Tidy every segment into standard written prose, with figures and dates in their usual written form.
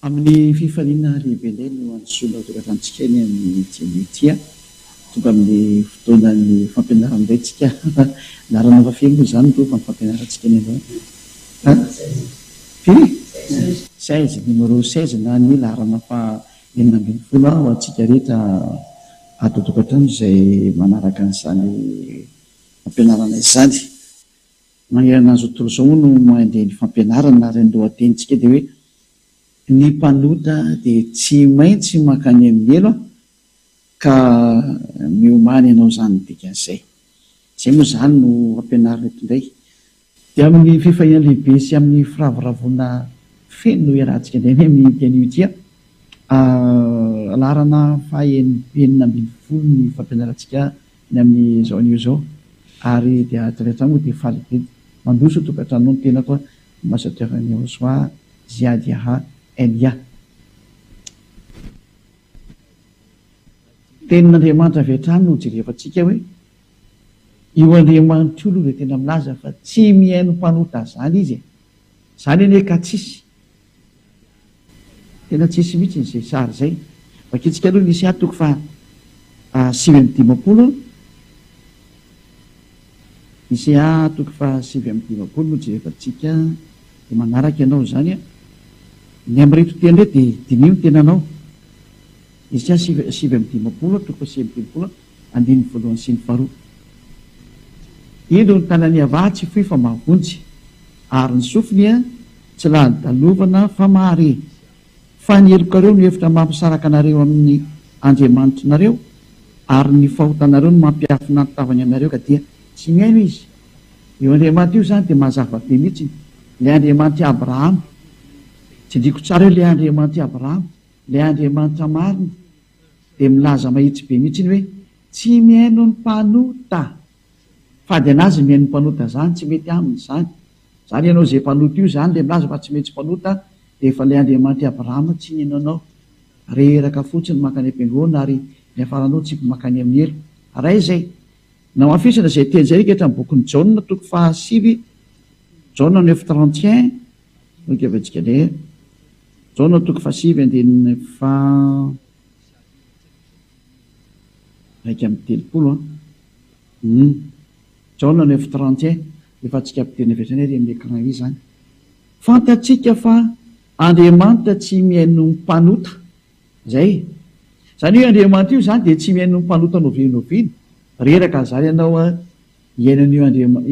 Amin'ny fifaliana lehibe indray no ansoina tokatantsika eny amin'ny jenetia tonga amin'ny fotoanan'ny fampianarana indray tsika narana fafeny moa izany ro fa ny fampianarantsika eny andao firy 16 numéro 16 na ny larana fa 20 ho antsika rehetra ato tokatrano izay manaraka an'izany fampianarana izany manerana azy otoroizao no mandeha ny fampianarana ary lohatenitsika dia hoe ny mpanota dia tsy maintsy makany amin'ny elo ka miomany ianao izany dikan'izay zay moa izany no fampianarana eto indray dia amin'ny fifahina lehibe sy amin'ny firavoravona feno no iarahantsika indray ny amin'ny pianiotia larana fahenina ambin'ny folo ny fampianarantsika ny amin'ny zao anio zao ary dia rehetra moa dia faly be mandoso tokatrano ny tena koa masaterany soa ziadiaha elia tenin'Andriamanitra avy hatrany no jerefantsika hoe io Andriamanitra io aloha dia tena milaza fa tsy mihaino mpanota zany izy zany eny ka tsisy tena tsisy mihitsy n'izay sary zay vakitsika aloha nisy atoko fa 7:50 nisy atoko fa 7:50 no jerefantsika dia manaraka ianao zany a ny am'reto teny ndray dia dinio ny tenanao izy a 7:50 atoko fa 7:50 andininy voalohany sy ny faharoa indro ny tanany avatsy foy fa mahavotsy ary ny sofiny a tsy lahany dalovana fa mahare fa ny elokareo no hevitra mampisaraka anareo amin'ny Andriamanitra nareo ary ny fahotanareo no mampiafina nytavany anareo ka dia tsy mihaino izy io Andriamanitra io zany dia mazava be mihitsy ilay Andriamanitra Abrahama tsy ndriko tsara hoe ilay Andriamanitra Abrahama ilay Andriamanitra marina dia milaza mahitsy be mihitsy ny hoe tsy mihaino ny mpanota fady anazy mihaino ny mpanota zany tsy mety aminy zany zany ianao zay mpanota io zany le milaza fa tsy mety mpanota dia efa ilay Andriamanitra Abrahama tsy nihainonao reraka fotsiny makany am-piangona ary ny afaranao tsy makany amin'ny elo raha izay na mafisana izay teny zay rehetra ny bokin'ny Jaona toko fa 7 Jaona 9:31 nokevantsika le Jaona toko fa 7 andininy fa 1:30 Jaona 9:31 efa tsika ampiteny avetrany ary amin'ny écran io zany fantatsika fa Andriamanitra tsy mihaino ny mpanota zay zany hoe Andriamanitra io zany dia tsy mihaino ny mpanota novinovino reraka zany ianao hiainan'io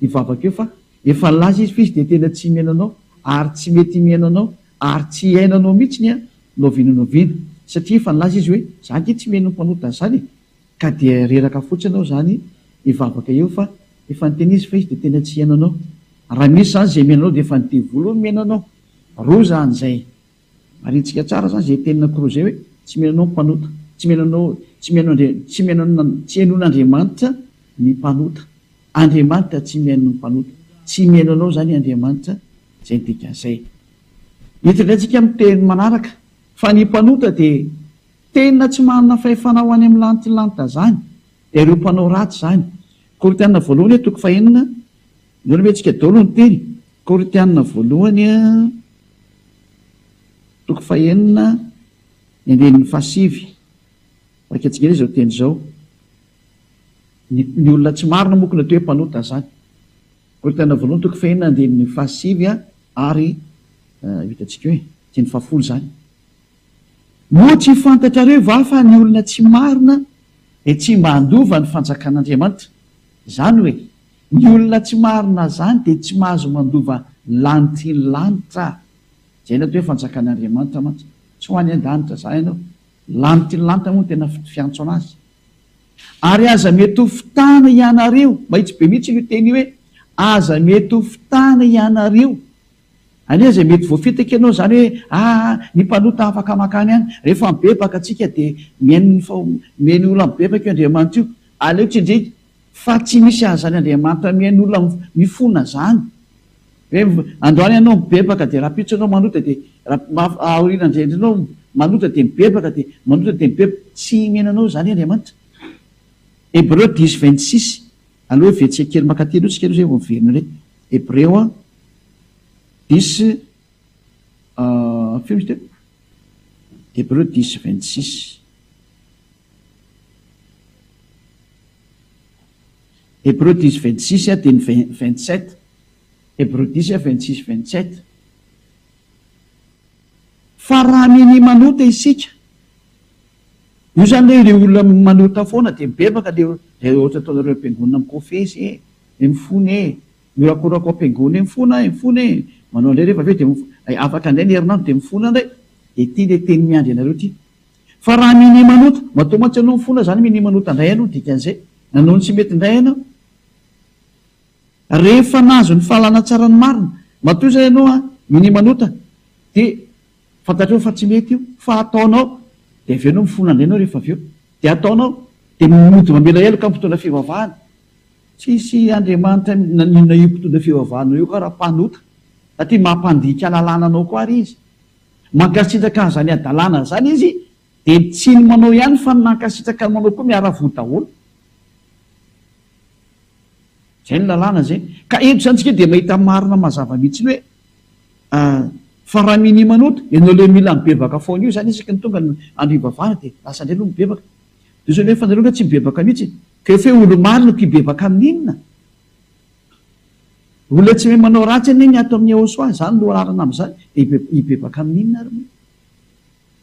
ivavaka eo fa efa laza izy fa izy dia tena tsy mihainanao ary tsy mety mihainanao ary tsy hainanao mihitsiny a novinonovino satria efa nilaza izy hoe zany ke tsy mihaino ny mpanota zany ka dia reraka fotsy anao zany ivavaka eo fa efa nyteny izy fa izy dia tena tsy hainanao raha misy zany zay mihainanao dia efa nytevolo ny mihainanao roa zany zay marintsika tsara zany zay tenina koro zay hoe tsy mihainanao mpanota tsy hainon'Andriamanitra ny mpanota Andriamanitra tsy mihaino ny mpanota tsy mihainanao zany Andriamanitra zay nodikazay hitondratsika amin'ny teny manaraka fa ny mpanota dia tena tsy manana fahefana ho any amin'ny lantilanita zany dia ireo mpanao ratsy zany Koritianina voalohany toko fa 9 nona metsika daholo ny teny Koritianina voalohany toko fa 9 andininy fa 7 akatsika le zao teny zao ny olona tsy marina mokona toe mpanota zany Koritianina voalohany toko fa 9 andininy fa 7 ary hitatsika hoe teny fa 10 zany moa tsy fantatrareo va fa ny olona tsy marina dia tsy mba handova ny fanjakan'Andriamanitra zany hoe ny olona tsy marina zany dia tsy mahazo mandova lanitry zay na toe fanjakan'Andriamanitra mantsy tsy ho any an-danitra zany ianao lanitry ny lanitra moa tena fiantso anazy ary aza mety ho fitana ianareo mahitsy be mihitsy io teny hoe aza mety ho fitana ianareo ania zay mety voafitaka ianao zany hoe ny mpanota afaka makany any rehefa mibebaka atsika dia mihaino olona mibebaka io Andriamanitra io aleo tsy indray fa tsy misy azany Andriamanitra mihaino olona mifona zany hoe androany ianao mibebaka dia raha pitso anao manota dia aoriana indrindra anao manota dia mibebaka dia manota dia mibebaka tsy mihainanao zany Andriamanitra Hébreu 10:26 aloha vetsika kely makatelo io tsika aloha zay vao miverina indray Hébreu 10 feo misy teo Hébreux 10, 26. Hébreux 10, 26 dia ny 27. Hébreux 10, 26, 27. Fa raha miny manota isika, io zany hoe le olona manota foana dia mibebaka le ohatra ataonareo ampiangonina mikofesy e mifony miorakorako ampiangony mifony manao indray rehefa aveo dia afaka indray ny herinandro dia mifona indray. Ity le teny miandry anareo ty. Fa raha miny manota, matoa mantsy anao mifona zany miny manota indray ianao dikan'izay. Nanao ny tsy mety indray ianao. Rehefa nazo ny fahalana tsara ny marina, matoa zay ianao miny manota dia fantatreo fa tsy mety io, fa ataonao dia aveo anao mifona indray ianao rehefa aveo. Dia ataonao dia mody mamela eloka mpitondra fivavahana. Tsisy Andriamanitra nanina io mpitondra fivavahana io ka raha mpanota, satria mampandika lalàna anao koa ary izy. Mankasitraka an'izany adalàna zany izy dia tsy ny manao ihany fa nankasitraka ny manao koa miara-vo daholo. Zay ny lalàna zay. Ka eto zany tsika dia mahita marina mazava mihitsy hoe fa raha miny manota, ianao le mila mibebaka foana io zany isaka ny tonga andro ivavahana dia lasa indray aloha mibebaka. Dia zany hoe fanareo tsy mibebaka mihitsy. Ka efa hoe olo marina no mpibebaka amin'inona? Olona tsy mahay manao ratsy aneny ato amin'ny aosoa zany no ararana amin'izany dia hibebaka amin'inona ary moa?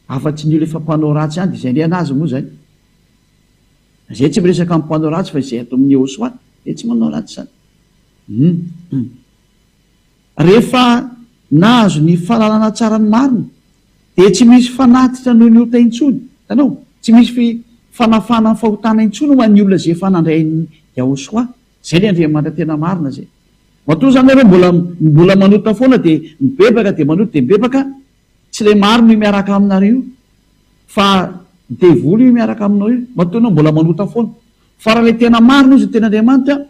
Afa-tsy ny olo efa mpanao ratsy ihany dia izay indray anazy moa zany. Izay tsy miresaka amin'ny mpanao ratsy fa izay ato amin'ny aosoa dia tsy manao ratsy zany. Rehefa nahazo ny fahalalana tsara ny marina dia tsy misy fanatitra noho ny ota intsony. Tanao, tsy misy fanafana ny fahotana intsony ho an'ny olona izay efa nandray ny aosoa. Zay ny Andriamanitra tena marina zay. Matoa zany ireo mbola manota foana dia mibebaka dia manota dia mibebaka, tsy ilay maro no miaraka aminareo fa devoly io miaraka aminao io. Matoa anao mbola manota foana. Fa raha ilay tena marina izy tena Andriamanitra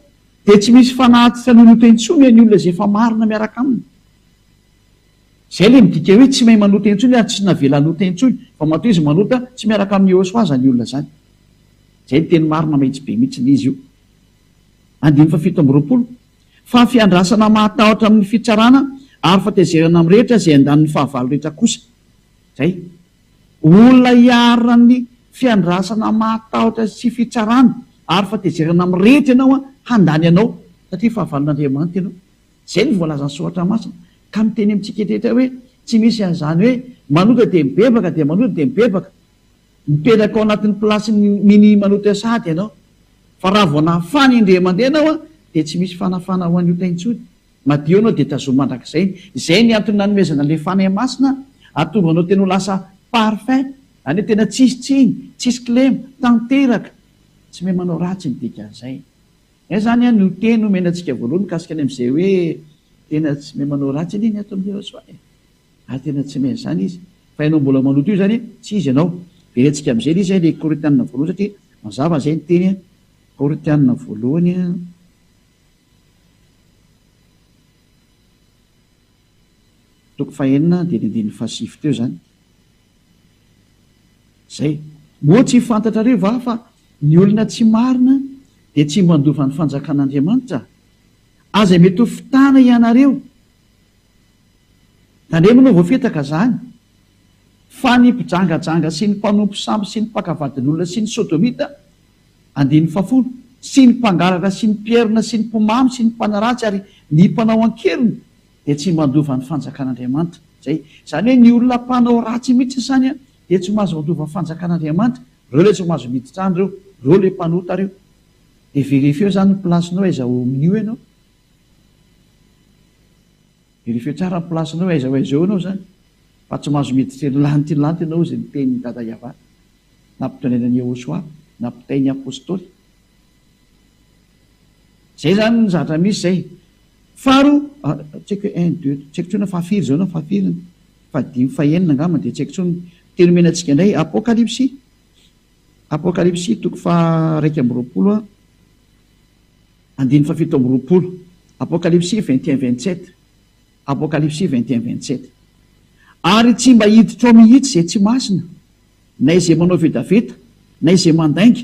dia tsy misy fanatitra noho ny ota intsony ny olona izay efa marina miaraka aminy. Zay le midika hoe tsy mahay manota intsony ary tsy navela nota intsony, fa matoa izy manota tsy miaraka amin'ny aosoa zany olona zany. Zay ny teny marina mahitsy be mihitsy izy io. 7:20. Fa fiandrasana mahatahotra amin'ny fitsarana ary fatezerana amin'ny rehetra izay andaniny fahavalo rehetra kosa. Zay. Olona hiarina ny fiandrasana mahatahotra sy fitsarana ary fatezerana amin'ny rehetra ianao handany anao satria fahavalon'Andriamanitra ianao. Zay ny voalazan'ny soratra masina. Ka miteny amintsika rehetra hoe tsy misy an'izany hoe manota dia mibebaka dia manota dia mibebaka. Mipetraka ao anatin'ny plasin'ny miny manota sady ianao. Fa raha vao nahafany indray mandeha ianao dia tsy misy fanafana ho an'ny ota intsony. Madio ianao dia tazoma mandrakizay. Izay ny antony nanomezana ilay fanahy masina ahatonga anao tena ho lasa parfait. Any tena tsisy tsiny, tsisy kilema, tanteraka. Tsy mahay manao ratsy ny dikan'izay. Zany no teny omenantsika voalohany mikasika any amin'izay hoe tena tsy mahay manao ratsy iny ato amin'ny aosoa. Tena tsy mahay zany izy. Fa ianao mbola manota io zany tsy izy ianao. Verentsika amin'izay izy ilay Korintianina voalohany satria mazava izay ny teny Korintianina voalohany toko 9 dia ny 7 teo zany. Zay. Moa tsy fantatrareo va fa ny olona tsy marina dia tsy mandova ny fanjakan'Andriamanitra. Aza mety ho fitana ianareo. Tandremo anao voafetaka zany. Fa ny mpijangajanga sy ny mpanompo samby sy ny mpakavadin'olona sy ny sodomita 10:10 sy ny mpangaratra sy ny pierina sy ny mpomamy sy ny mpanaratsy ary ny mpanao ankelina dia tsy mandova ny fanjakan'Andriamanitra. Zay. Zany hoe ny olona mpanao ratsy mihitsy zany dia tsy mahazo mandova ny fanjakan'Andriamanitra. Reo le tsy mahazo miditra andreo, reo le mpanota reo. Dia verifio zany ny plasinao aiza ho amin'io ianao. Verifio tsara ny plasinao aiza ho aiza eo ianao zany. Fa tsy mahazo miditra lanty ianao izay niteny dada Iava. Nampitainany Yahosoa, nampitainy apôstôly. Zay zany ny zavatra misy zay. Faharoa, tseko 1, 2, tseko tsona fahafiry zao na fahafiry. Fa 5, fa 9 angamba dia tseko tsona teny omenantsika indray Apokalipsy. Apokalipsy toko 2:20. 7:20. Apokalipsy 21:27. Apokalipsy 21:27. Ary tsy mba hiditra ao mihitsy izay tsy masina, na izay manao vedaveta, na izay mandainga,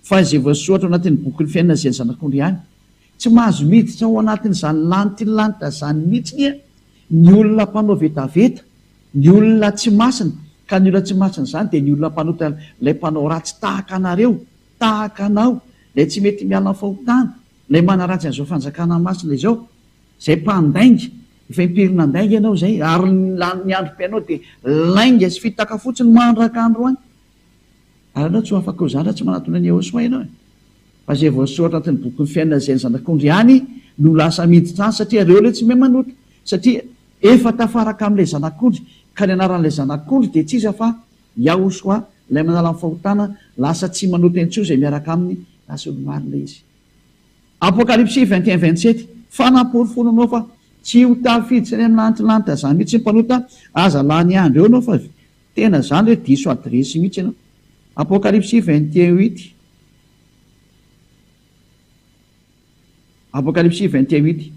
fa izay voasoratra ao anatin'ny boky ny fiainana izay ny zanak'ondry ihany. Tsy mahazo miditra ao anatin'izany lantilanta zany mihitsy ny olona mpanao vedaveta, ny olona tsy masina, Ka ny olona tsy matsin'izany dia ny olona mpanota ilay mpanao ratsy tahaka anareo, tahaka anao, lay tsy mety miala ny fahotana, lay manaratsy an'izao fanjakana masina izao, zay mpandainga, efa impirina andainga ianao zay, ary ny androm-piainao dia lainga sy fitaka fotsiny mandraka andro any. Ary anao tsy afaka ho zany raha tsy manatona ny Jehosoa ianao e. Fa zay voasoratra anatin'ny boky ny fiainana izay ny zanak'ondry ihany no lasa miditra any, satria reo ilay tsy mahay manota, satria efa tafaraka amin'ilay zanak'ondry, ka ny anaran'ilay zanak'ondry dia tsisa fa Jehosoa, ilay manala ny fahotana, lasa tsy manota intsony izay miaraka aminy, lasa olo-marina izy. Apocalypse 21-27, fanamporifonanao fa tsy ho tafiditra any amin'ny lantilanitra zany mihitsy ny mpanota, aza lany andro eo anao fa tena zany hoe diso adresy mihitsy ianao. Apocalypse 21:8. Apocalypse 21:8.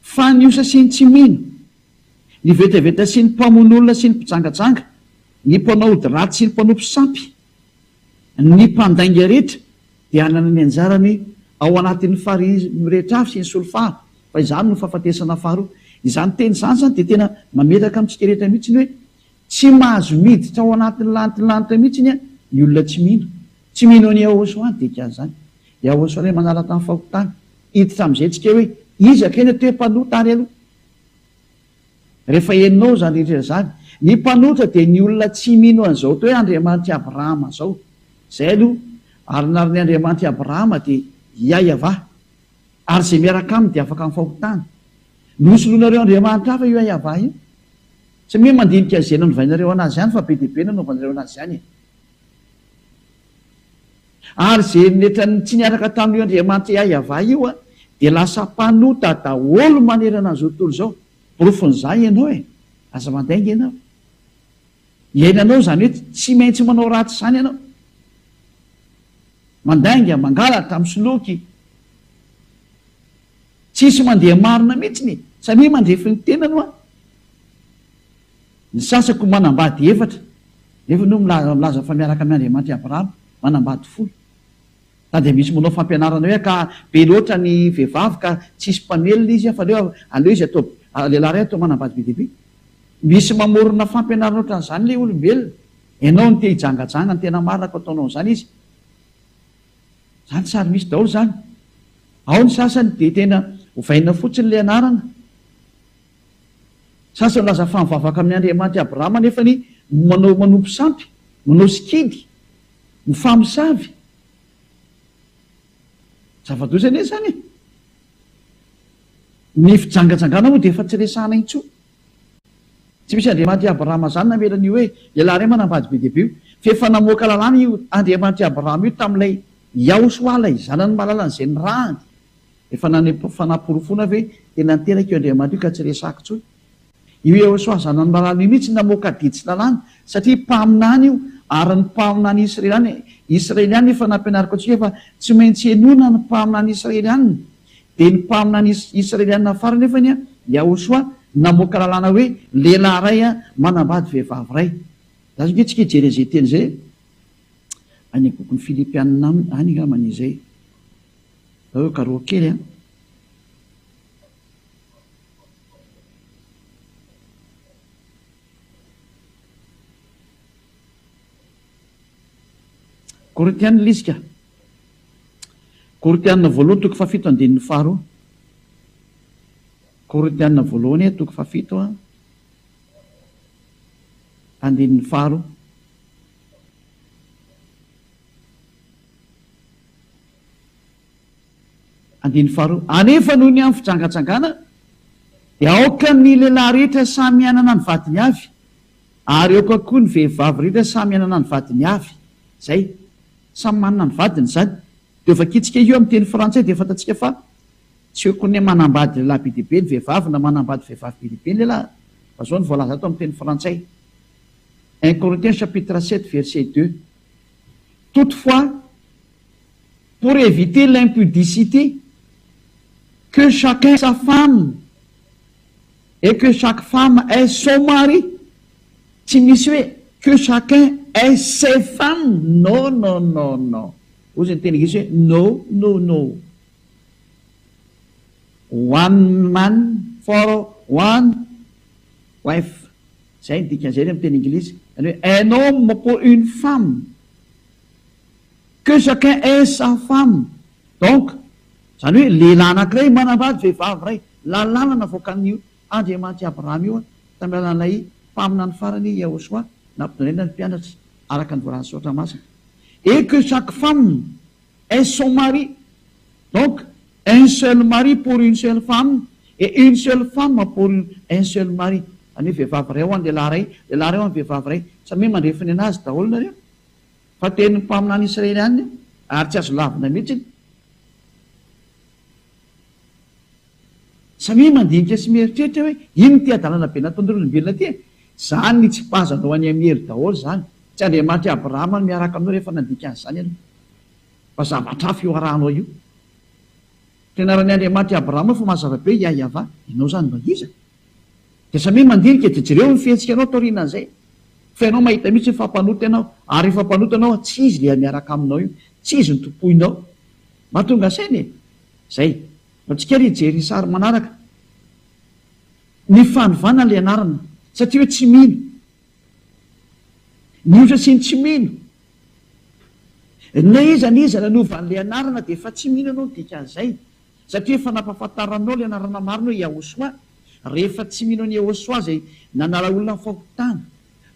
Fa ny osa sy ny tsy mino, ny vetaveta sy ny mpamon'olona sy ny mpijangajanga, ny mpanao ody ratsy sy ny mpanao mpisampy, ny mpandainga rehetra dia hanana ny anjarany ao anatin'ny fary rehetra avy sy ny solofahary. Fa izany no fahafatesana faharoa. Izany teny izany zany dia tena mametaka amintsika rehetra mihitsy ny hoe tsy mahazo miditra ao anatin'ny lantilanitra mihitsy ny olona tsy mino. Tsy mino ny Jehosoa dia ka zany. Jehosoa ilay manala tamin'ny fahotana. Hiditra amin'izay tsika hoe iza kena toe mpanota ary aloha. Rehefa henonao zany rehetra zany, ny mpanota dia ny olona tsy mino an'izao toe Andriamanitra Abrahama zao. Zay aloha, ary narin'ny Andriamanitra Abrahama dia Iayavah. Ary izay miaraka aminy dia afaka amin'ny fahotana. Nosoloanareo Andriamanitra hafa io Iayavah io. Tsy hoe mandinika izay nanovainareo anazy ihany fa be dia be nanaovanareo anazy ihany. Ary izay netrany tsy niaraka tamin'io Andriamanitra Iayavah io dia lasa mpanota daholo manerana an'izao tontolo izao. Borofon'izay ianao e, aza mandainga ianao. Iainanao zany hoe tsy maintsy manao ratsy izany ianao. Mandainga, mangalatra, misoloky. Tsisy mandeha marina mihitsy satria mandrefy ny tenano a. Ny sasako manambady 4, nefa no milaza fa miaraka amin'ny Andriamanitra Abrahama, manambady 10. Ka dia misy manao fampianarana hoe ka be loatra ny vehivavy ka tsisy mpanelina izy fa aleo izy atao lehilahy ray atao manambady be dia be. Misy mamorona fampianarana ohatran'izany ilay olombelona. Ianao no te hijangajanga ny tena marina ka ataonao izany izy. Zany sary misy daholo zany. Ao ny sasany dia tena hovaina fotsiny ilay anarana. Sasany laza fa mivavaka amin'ny Andriamanitra Abrahama nefa ny manompo sampy, manao sikidy, mifamosavy. Zava-dosany zany. Ny fijangajangana moa dia efa tsy resahana intsony. Tsy misy Andriamanitra Abrahama zany namela ny hoe lehilahy ray manambady be dia be io. Fa efa namoaka lalàna io Andriamanitra Abrahama io tamin'ilay Jehosoa ilay zanany mahalala an'izay ny rahany. Efa fanaporofona hoe tena niteraka io Andriamanitra io ka tsy resahako intsony. Io Jehosoa zanany mahalala io mihitsy namoaka didy sy lalàna satria mpaminany io ary ny mpaminany Israeliany efa nampianariko antsika fa tsy maintsy henona ny mpaminany Israeliany. Dia ny mpaminany Israeliana farany nefa ny Jehosoa namoaka lalàna hoe lehilahy ray manambady vehivavy ray. Za zao tsika hijery izay teny izay any bokin'ny Filipianina any angamba izay. Ao karoa kely a. Korintianina lisika. Korintianina voalohany toko 7 andininy faharoa. Korintianina voalohany toko 7 andininy faharoa. Andininy faharoa. Anefa noho ny amin'ny fijangajangana dia aoka ny lehilahy rehetra samy anana ny vadiny avy, ary aoka koa ny vehivavy rehetra samy anana ny vadiny avy. Zay samy manana ny vadiny zany. Dia efa kitsika io amin'ny teny frantsay dia fantatsika fa tsy hoe ny manambady lehilahy be dia be ny vehivavy na manambady vehivavy be dia be ny lehilahy. Fa zao ny voalaza ato amin'ny teny frantsay. 1 Corinthiens chapitre 7 verset 2. Toutefois, pour éviter l'impudicité, que chacun ait sa femme et que chaque femme ait son mari. Tsy misy hoe que chacun ait ses femmes. Non, non, non, non. Ozy ny teny gisy hoe no, no, no. One man for one wife. Zay ny dikan'izay amin'ny teny Anglisy. Un homme pour une femme, que chacun ait sa femme. Donc zany hoe lehilahy anankiray manambady vehivavy ray, lalàna navoakan'io Andriamanitra Abraham io tamin'ny alalan'ilay mpamina ny farany Yahosoa nampidonena ny mpianatra araka ny voalan'ny saotra masina. Et que chaque femme ait son mari. Donc un seul mari pour une seule femme et une seule femme pour un seul mari. Any hoe vehivavy ray ho an'ny lehilahy ray, lehilahy ray ho an'ny vehivavy ray. Samy mandrefiny anazy daholo nareo. Fa tenin'ny mpamina any Israely any ary tsy azo lavina mihitsy. Samy mandinika sy mieritreritra hoe ino ty adalana be nataon'ny olombelona ty. Zany ny tsy pazanao any amin'ny hery daholo zany. Tsy Andriamanitra Abrahama miaraka aminao rehefa nandika an'izany ianao. Fa zavatra hafa io arahanao io. Tena raha ny Andriamanitra Abrahama fa mazava be iayava, ianao zany magiza. Dia samy mandinika dia jereo ny fihetsika anao taorianan'izay. Fa ianao mahita mihitsy ny fampanota ianao, ary rehefa mpanota anao tsy izy le miaraka aminao io, tsy izy ny tompoinao. Mahatonga sainy e. Zay. Antsika ry jery sary manaraka. Ny fanovana le anarana, satria hoe tsy mino. Ny osa sy ny tsy mino. Na iza nanovan'le anarana dia efa tsy mino anao dika an'izay. Satria efa nampahafantaranao le anarana marina hoe Yahosoa. Rehefa tsy mino any Yahosoa zay nanala olona ny fahotana,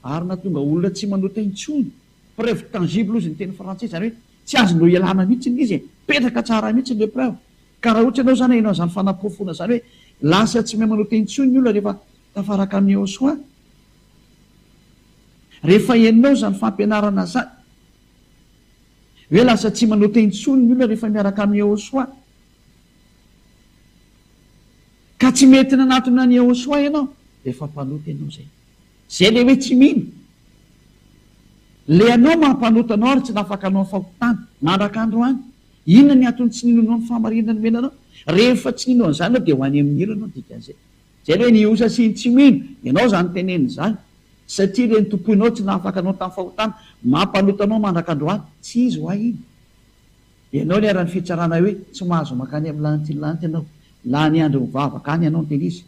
ary nahatonga olona tsy manota intsony. Preuve tangible ozy ny teny frantsay, zany hoe tsy azonao ialana mihitsy izy, petraka tsara mihitsy le preuve. Ka raha ohatra ianao zany hainao zany fanapofona zany hoe lasa tsy mahay manota intsony ny olona rehefa tafaraka amin'ny Yahosoa. Rehefa henonao zany fampianarana zany hoe lasa tsy manota intsony ny olona rehefa miaraka amin'ny Yahosoa, ka tsy mety nanatona ny Yahosoa ianao, efa mpanota ianao zay. Zay le hoe tsy mino. Le anao mampanota anao ary tsy nafaka anao fahotana mandrak'andro any. Inona ny atony tsy ninonao ny fahamarinana ny menanao? Rehefa tsy ninao an'izany dia ho any amin'ny ilo anao dikan'izay. Zay hoe ny osa sy ny tsy mino, ianao zany teneniny zany. Satria le ny tompoinao tsy nafaka anao tamin'ny fahotana, mampanota anao mandrak'andro any, tsy izy ho ay iny. Ianao ny ara-ny fitsarana hoe tsy mahazo makany amin'ny lanitra ianao. La ny andro mivavaka any ianao ny teny izy.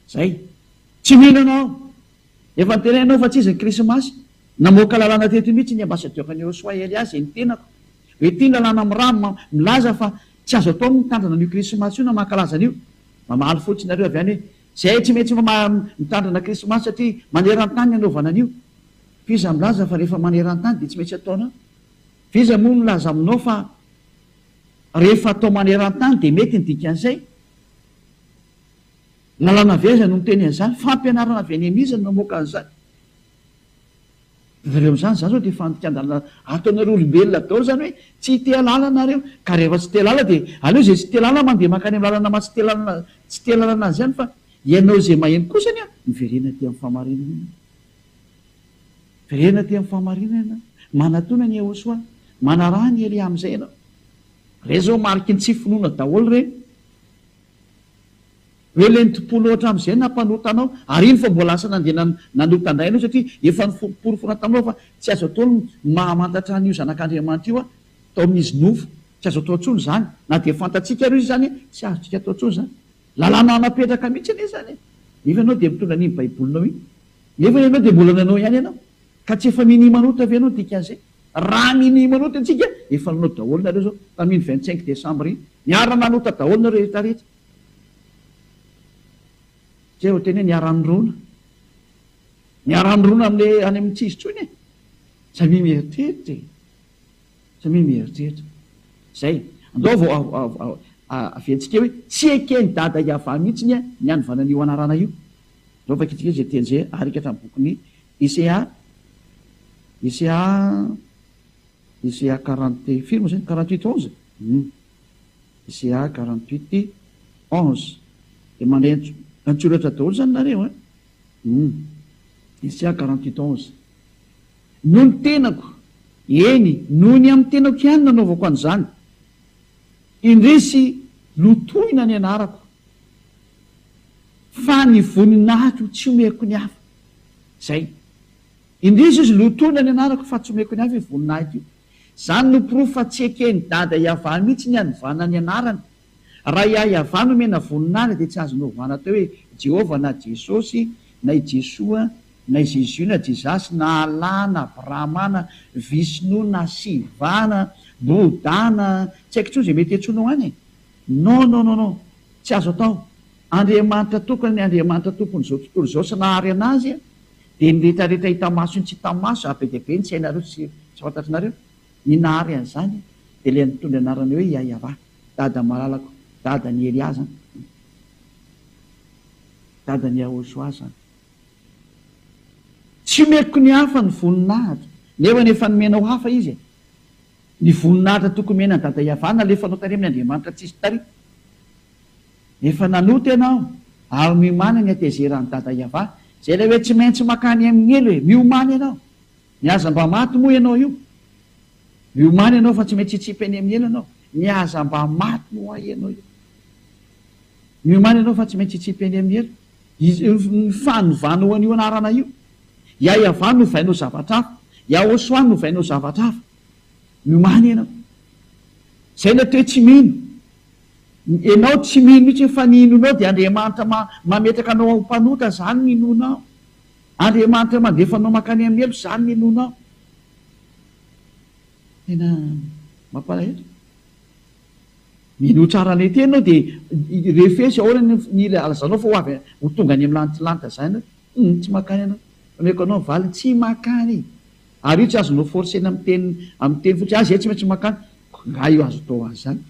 Zay. Tsy mino anao. Efa nytenenanao fa tsy izy ny Krismasy. Namoaka lalàna teto mihitsy ny ambasadioka ny Yahosoa Eliasy ny tenako. Hoe ity ny lalàna mirano milaza fa tsy azo atao mitandrina an'io Krismasy io na mankalaza an'io. Mamaly fotsiny nareo avy any hoe zay tsy maintsy mitandrina Krismasy satria maneran-tany anaovana an'io. Fiza milaza fa rehefa maneran-tany dia tsy maintsy ataonao. Fiza moa milaza aminao fa rehefa atao maneran-tany dia mety ny dikan'izay. Lalàna vezana no miteny an'izany, fampianarana avy any amin'izany namoaka an'izany. Zareo amin'izany zany zao dia fandikan-dalana ataonareo olombelona daholo zany hoe tsy te lalana nareo, ka rehefa tsy te lalana dia aleo zay tsy te lalana mandeha makany amin'ny lalana ma tsy te lalana azy zany, fa ianao zay maheno kosany a miverena ty amin'ny fahamarinana. Verena ty amin'ny fahamarinana, manatona ny Yahosoa, manaraha ny Elia amin'izay ianao. Re zao mariky ny tsy finoana daholo reny. Hoe le ny tomponao hatramin'izay nampanotanao, ary iny fa mbola lasa nandeha nanota indray ianao satria efa niporofona taminao fa tsy azo atao mahamantatra an'io zanak'Andriamanitra io a, tao amin'izy nofo, tsy azo atao intsony zany. Na dia fantatsika aro izy zany, tsy azotsika atao intsony zany. Lalàna anapetraka mihitsy anie zany. Nefa ianao dia mitondra an'iny baibolinao iny. Nefa ianao dia mbola nanao ihany ianao. Ka tsy efa mini manota avy ianao dikan'izay. Raha mini manota antsika, efa nanao daholo nareo zao tamin'ny 25 desambra iny. Niara nanota daholo nareo rehetrarehetra. Zay ho teny hoe niara-nirona. Niara-nirona amin'le any amin'ny tsisy tsony e. Samy mieritreritra e. Samy mieritreritra. Zay. Andao vao aventsika hoe tsy ekeny dada iava mihitsy ny anovana an'io anarana io. Andao fakitsika zay teny zay arika hatramin'ny bokin'ny Isaiah 40 firy moa zany 48:11. Isaiah 48:11. Dia mandray antsoratra daholo zany nareo e. Isaiah 48:11. No ny tenako, eny, noho ny amin'ny tenako ihany nanaovako an'izany. Indrisy lotoina ny anarako, fa ny voninahitro tsy omeko ny hafa. Zay. Indrisy izy lotoina ny anarako fa tsy omeko ny hafa ny voninahitro io. Zany no pirofo fa tsy ekeny dada iavana mihitsy ny anovana ny anarany. Raha iavana omena voninahitra dia tsy azo novana teo hoe Jehova na Jesosy na i Jesoa na Jésus na Jesasy na Alà na Abrahama na Visnu na Siva na Boda na tsy haiko tsony zay mety antsoinao any non tsy azo atao. Andriamanitra tokony ny Andriamanitra tompony zao tontolo zao sy nahary anazy dia ny rehetrarehetra hita maso ny tsy hita maso be dia be ny tsy hainareo tsy fantatrinareo ny nahary an'izany dia ilay mitondra anarany hoe Yahva, dada malalako, dada ny Eliaza, dada ny Yahosoa. Tsy omeko ny hafa ny voninahitra nefa nomenao hafa izy. Ny voninahitra tokony mena ny dada Yahva nalefanao tary amin'ny Andriamanitra tsisy tary. Efa nanoty ianao ary miomany ny atezeran'ny dada Yahva zay ilay hoe tsy maintsy makany amin'ny elo hoe miomany ianao. Niaza mba maty moa ianao io. Miomany ianao fa tsy maintsy hitsipy any amin'ny elo ianao. Niaza mba maty moa ianao io. Miomany ianao fa tsy maintsy hitsipy any amin'ny elo. Ny fanovana an'io anarana io. Yahva novainao zavatra hafa, Yahosoa novainao zavatra hafa. Miomany ianao. Zay ilay toe tsy mino. Ianao tsy mino mihitsy fa ny inonao dia Andriamanitra mametraka anao ao mpanota zany ny inonao. Andriamanitra mandefanao makany amin'ny elo zany ny inonao. Tena mampalahelo. Mino tsara ilay teny ianao dia refesy ahoana ny alazanao fa ho avy ho tonga any amin'ny lantilanitra zany tsy makany ianao. Ameko anao valy tsy makany. Ary io tsy azonao forcena amin'ny teny fotsiny azy tsy maintsy makany. Nga io azo tao azy zany.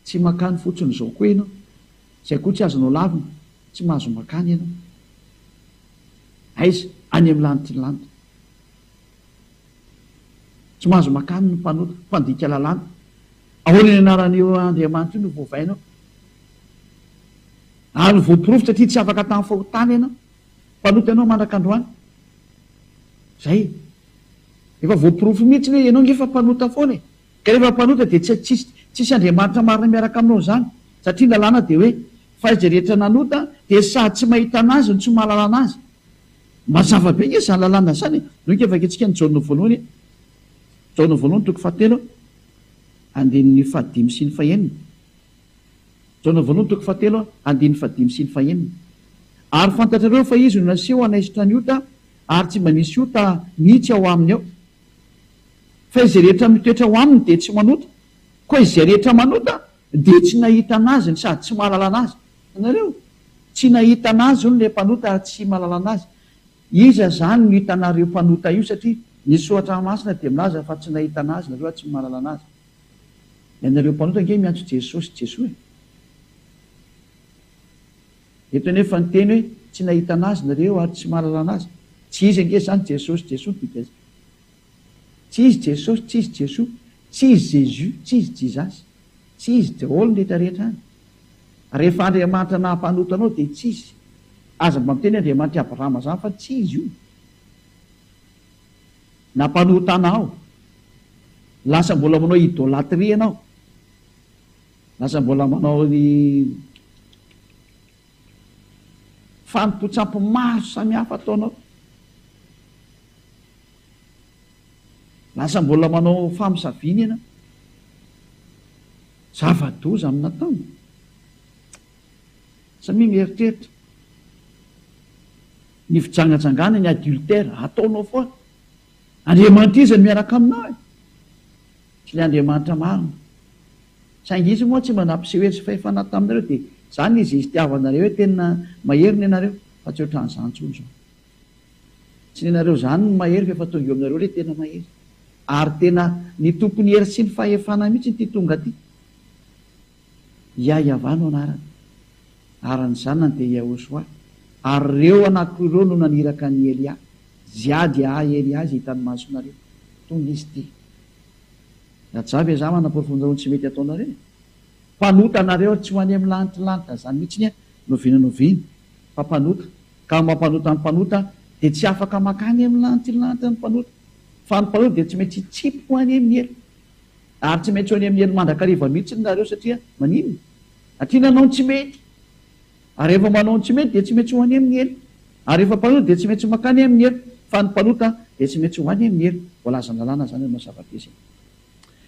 Tsy makany fotsiny zao koa ianao. Zay koa tsy azonao lavina, tsy mahazo makany ianao. Aiza any amin'ny lantilanitra. Tsy mahazo makany ny mpanota, mpandika lalàna. Ahoana ny anaran'io Andriamanitra io no voavainao. Ary voaporofo satria tsy afaka tamin'ny fahotana ianao. Mpanota ianao mandraka androany. Zay. Efa voaporofo mihitsy hoe ianao ngefa mpanota foana e. Ka rehefa mpanota dia tsisy Andriamanitra marina miaraka aminao zany. Satria lalàna dia hoe fa izay rehetra nanota dia sady tsy mahita anazy no tsy mahalala anazy. Mazava be nge izany lalàna zany. Noho efa antsika ny Jaona voalohany. Jaona voalohany toko 7 andininy 5 sy ny 9. Jaona voalohany toko 7 andininy 5 sy ny 9. Ary fantatrareo fa izy no naseho anaisitra ny ota ary tsy mba nisy ota mihitsy ao aminy ao. Fa izay rehetra mitoetra ao aminy dia tsy manota. Koa izay rehetra manota dia tsy nahita anazy ny sady tsy mahalala anazy. Anareo tsy nahita anazy ny mpanota ary tsy mahalala anazy. Iza zany no hitanareo mpanota io satria ny soatra masina dia milaza fa tsy nahita anazy nareo tsy mahalala anazy. Ianareo mpanota nge miantso Jesosy Jesoa. Eto nefa ny teny hoe tsy nahita anazy nareo ary tsy mahalala anazy. Tsy izy ange zany Jesosy Jesoa. Tsy izy Jesosy, tsy izy Jesoa, tsy izy Jésus, tsy izy Jesus, tsy izy daholo ny rehetrarehetra any. Rehefa Andriamanitra nahampanota anao dia tsy izy. Aza mba miteny Andriamanitra Abrahama zany fa tsy izy io. Nampanota anao. Lasa mbola manao idôlatria ianao. Lasa mbola manao ny fanompotsapy maro samihafa ataonao. Lasa mbola manao famisaviny ianao. Zava-doza amin'ny nataony. Samy mieritreritra. Ny fijangajangana ny adultère ataonao foana. Andriamanitra izy ny miaraka aminao. Tsy ilay Andriamanitra marina. Saingy izy moa tsy mba nampisehoely sy fahefana taminareo dia zany izy itiavanareo hoe tena maheriny ianareo fa tsy ohatran'izany intsony zao. Tsy ny ianareo zany no mahery fa efa tonga eo aminareo hoe tena mahery. Ary tena ny tompony hery sy ny fahefana mihitsy ty tonga ty. Yahva no anarany. Arany zanany dia Yahosoa. Ary ireo anankiroa no naniraka ny Elia. Ziady Elia zay hitany masonareo. Tonga izy ty. Rajavy za manaporofondrony tsy mety ataonareo. Mpanota nareo tsy ho any amin'ny lantilanitra zany mihitsy novinanoviany. Fa mpanota. Ka mampanota ny mpanota dia tsy afaka makany amin'ny lantilanitra ny mpanota. Fa ny mpanota dia tsy maintsy tsipy ho any amin'ny elo. Ary tsy maintsy ho any amin'ny elo mandrakariva mihitsy nareo satria maninona. Satria nanao tsy mety. Ary rehefa manao tsy mety dia tsy maintsy ho any amin'ny elo. Ary rehefa mpanota dia tsy maintsy makany amin'ny elo. Fa ny mpanota dia tsy maintsy ho any amin'ny elo. Voalaza ny lalàna zany anao zava-dezy.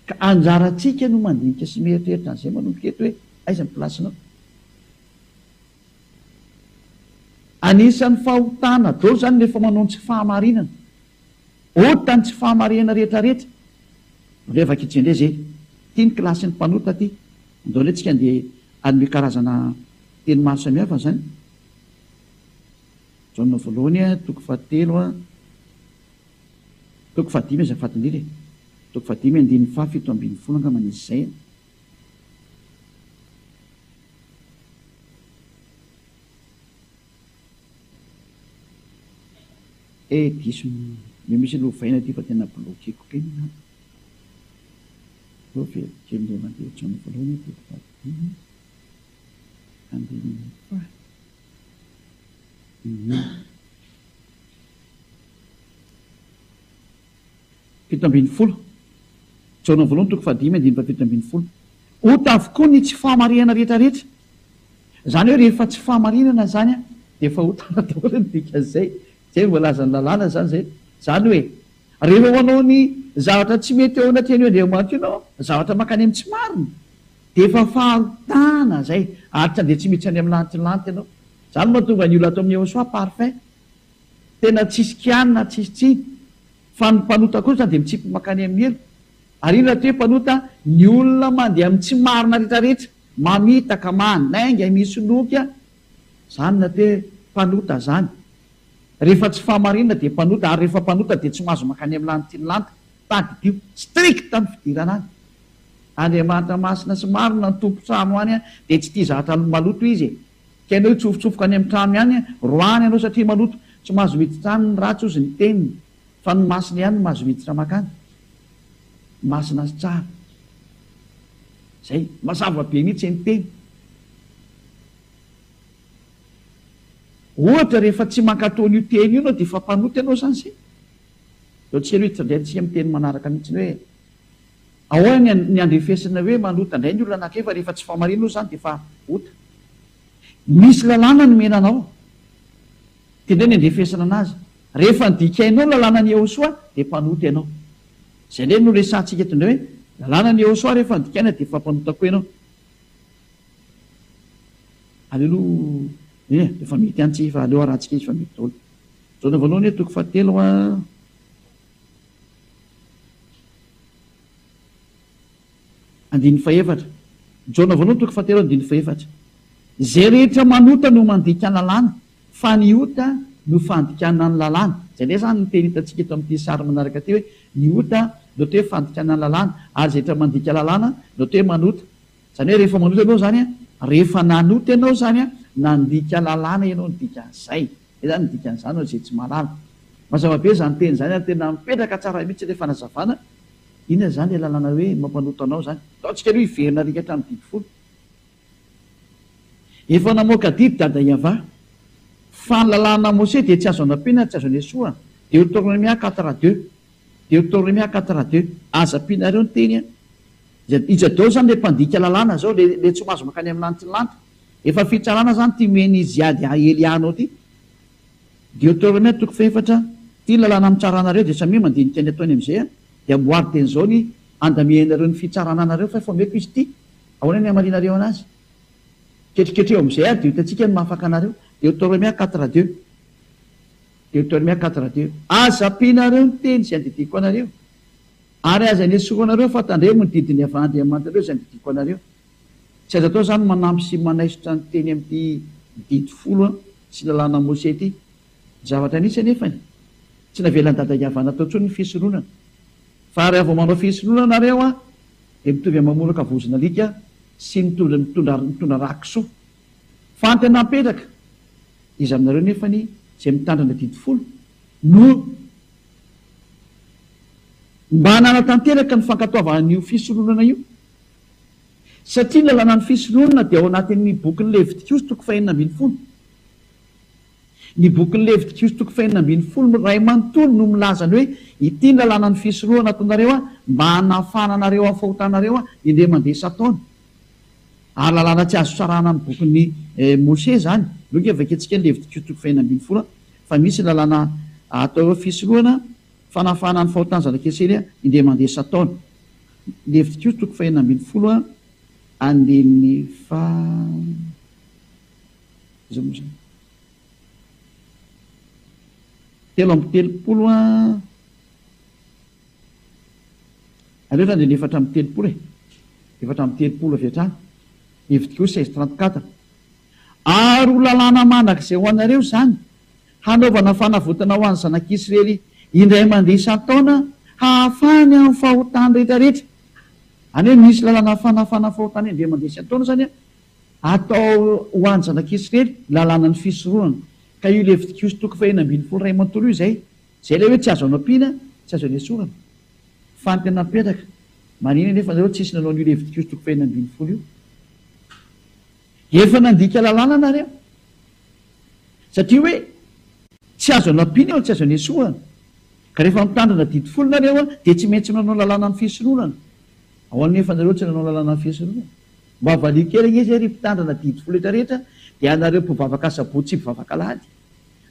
Ka anjarantsika no mandinika sy mieritreritra an'izay manomboka eto hoe aiza ny plasinao. anisan'ny fahotana dao zany rehefa manao ny tsy fahamarinana ohatra ny tsy fahamarinana rehetrarehetra reva kitrindray zay tia ny klasyny mpanota ty andao le tsika andeha anome karazana teny maro samihafa zany jaona voalohany a toko fahatelo a toko fahadimy zay fatindrira toko fahadimy andin'ny fito ambin'ny folo anga manisy zay diso misy lovaina ty fa tena blokiko keny kely mandeha jaona voalohany toko fahadimy andin'ny fito ambin'ny folo jaona voalohany toko fahadimy andin'ny fafito ambin'ny folo ota avokoa ny tsy fahamarinana rehetrarehetra zany hoe rehefa tsy fahamarinana zany a de efa otana daholo ny dikan'izay zay voalaza ny lalàna zany zay zany hoe rehefa manao ny zavatra tsy mety eo anaty an'io andriamanitra ianao zavatra makany amin'ny tsy marina de efa fahotana zay aritra de tsy miditsy any amin'ny lantilanty ianao zany mahatonga ny olo atao amin'ny eosoa parfait tena tsisy kianina tsisy tsiny fa ny mpanota koa zany de mitsipy makany amin'ny elo ary ino raha ty hoe mpanota ny olona mandeha amin'ny tsy marina rehetrarehetra mamitaka manainga misy loka zany na te mpanota zany rehefa tsy fahamarinana de mpanota ary rehefa mpanota de tsy mahazo makany amin'ny lantilanty tadidio strict ny fidirana any andriamanitra masina sy marina ny tompo trano any a de tsy tia zahatra maloto izy kainao tsofotsofoka any amin'ny trano ihany roany ianao satria maloto tsy mahazo miditra any ny ratsy ozy ny teniny fa ny masina ihany mahazo miditra makany masina sy tsara zay mazava be mihitsy ny teny ohatra rehefa tsy mankataon'io teny io anao de fa mpanota ianao zany zay eo tsy aloha itrandrayntsika amin'ny teny manaraka mihitsiny hoe ahoana ny andrefesina hoe manota indray ny olona anankiray fa rehefa tsy fahamarinao zany de fa ota misy lalàna ny menanao tendray ny andrefesana anazy rehefa nydikainao lalàna ny eosoa de mpanota ianao zay ndray no resantsika tondray hoe lalàna ny eosoa rehefa nydikaina de fa mpanota koa ianao aleloha efa mety antsy fa aleo arahantsika izy fa mety daholo jaona voalohany hoe toko fahatelo a andin'ny faefatra jaona voalohany toko fahatelo andin'ny faefatra zay rehetra manota no mandika ny lalàna fa ny ota no fandikana ny lalàna zay ndray zany ny teny hitantsika eto amin'ity sary manaraka ty hoe ny ota no te hoe fandikana ny lalàna ary zay rehetra mandika lalàna no te hoe manota zany hoe rehefa manota ianao zany a rehefa nanota ianao zany a nandika lalàna ianao nydika zay zany nydika n'zany zay tsy malala mazava be zany teny zany a tena mipetraka tsara mihitsy rehefa nazavana inona zany le lalàna hoe mampanota anao zany ataotsika aloha iverina rika hatrany didifolo efa namoaka didy dada iava fa ny lalàna mose de tsy azo anapina tsy azo anesoa Deutéronomia 4:2 Deutéronomia 4:2 azapinareo ny teny a izy dao zany le mpandika lalàna zao le tsy mahazo makany amin'ny lantilanty efa fitsarana zany ty meny izy ady elianao ty Deutéronomia toko faefatra ty lalàna mitsarana reo de samy mandinika ny ataony am'izay a de amboary teny zao ny andamianareo ny fitsarana anareo fa fomeko izy ty ahoana ny amarinareo anazy ketriketreo am'izay a de hitantsika ny mahafaka anareo Deutéronomia 4:2 Deutéronomia 4:2 azapinareo ny teny zay andidiko anareo ary aza nesoko anareo fa tandremo ny didiny avy andriamanitra reo zay andidiko anareo tsy aza atao zany manampy sy manaisotra ny teny amin'ity didy folo a sy lalàna mose ty zavatra nisy anefany tsy navelany dada iavana atao tso ny fisoroanana fa ry avo manao fisoroanana nareo a de mitovy amamolaka vozina lika sy mitondra rakiso fa ny tena mpetraka izy aminareo nefany zay mitandrana didy folo no mba hananatanteraka ny fankatoavan'io fisoroanana io satria ny lalàna ny fisoroanana de ao anatin'ny bokyny Levitikos toko fahenina ambin'ny folo ny bokyny Levitikos toko fahenina ambin'ny folo ray manontolo no milazany hoe ity ny lalàna ny fisoroana ataonareo a mba hanafana anareo amin'ny fahotanareo a indre mandeha sataona ary lalàna tsy azo sarana ny bokyny Mose zany loka avaketsika ny Levitikos toko fahenina ambin'ny folo fa misy lalàna atao fisoroana fanafana ny fahotana zanak'esely a indre mandeha sataona Levitikos toko fahenina ambin'ny folo a andin'ny 3:30 aleo zany de 4:30 4:30 avy hatrany evitiko 16:34 ary ho lalàna manak'izay ho anareo zany hanaovana fanavotana ho an'ny zanak'Israely indray mandeha isan-taona hahafany amin'ny fahotany rehetrarehetra. Any hoe misy lalàna fanafana fahotany indray mandeha isan-taona zany atao ho an'ny zanak'Israely lalàna ny fisorohana. Ka io Levitikos 2:12 manontolo io zay le hoe tsy azo anapina tsy azo anesorana fa ny tena mipetraka manina nefa nareo tsisy nanao an'io Levitikos 2:12 io efa nandika lalàna nareo satria hoe tsy azo anapina eo tsy azo anesorana. Ka rehefa mitandrina didi folo nareo de tsy maintsy nanao lalàna ny fisorohana. Ao anefa nareo tsy nanao lalàna ny fisorohana. Mba avalikely izy ry mpitandrina didi folo rehetrarehetra de anareo mpivavaka sabotsy mpivavaka alahady.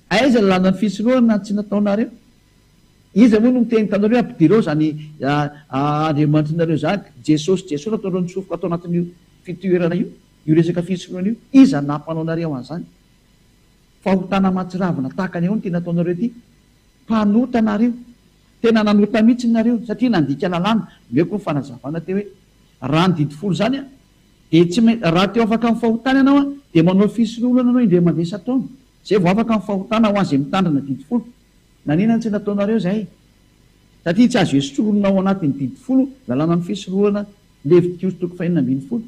Aiza lalàna ny fisorohana tsy nataonareo? Iza moa no miteny tanareo ampidireo zany andriamanitrareo zany Jesosy nataonareo nitsofoka atao anatin'io fitoerana io resaka fisorohana io. Iza nampanao nareo an'izany? Fahotana matsiravina tahaka ny ahoana ty nataonareo ty? Mpanota nareo, tena nanota mihitsy nareo satria nandika lalàna. Meko ny fanazavana teo hoe raha ny didi folo zany de tsy raha teo afaka amin'ny fahotana ianao de manao fisorohana anao indray mandeha isan-taona. Zay vao afaka amin'ny fahotana ho an'izay mitandrina didi folo. Nanina tsy nataonareo zay? Satria tsy azo esorona ao anatin'ny didi folo lalàna ny fisorohana Levitikos 2:12.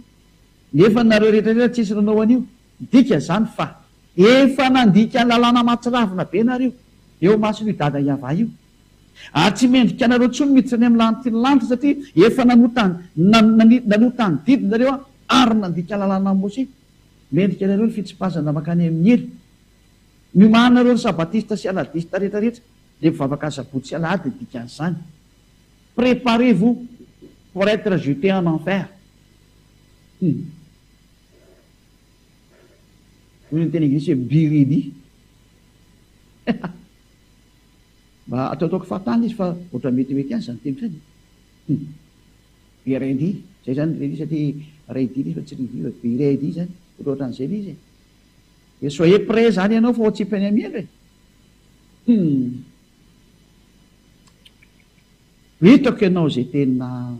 Nefa nareo rehetrarehetra tsisy nanao an'io. Dika zany fa efa nandika lalàna matsiravina be nareo eo mason'io dada Iava io. Ary tsy mendrika anareo tsony miditra any amin'ny lanitra satria efa nanota ny didi nareo ary nandika lalàna Mosè. Mendrika anareo ny fitsipazana makany amin'ny ely. Miomanareo ny sabatista sy aladista rehetrarehetra le mivavaka sabotsy sy alahady dika an'izany. Préparez-vous pour être jeté en enfer. Hoy ny teny anglisy hoe be ready. Mba ataotaoko fahatany izy fa ohatra metimety any zany teny zany. Be ready zay zany ready satria ready fa tsy ready fa be ready zany ohatra an'izay izy. E soyez prêt zany ianao fa tsy peny amiely hoe hitako ianao zay tena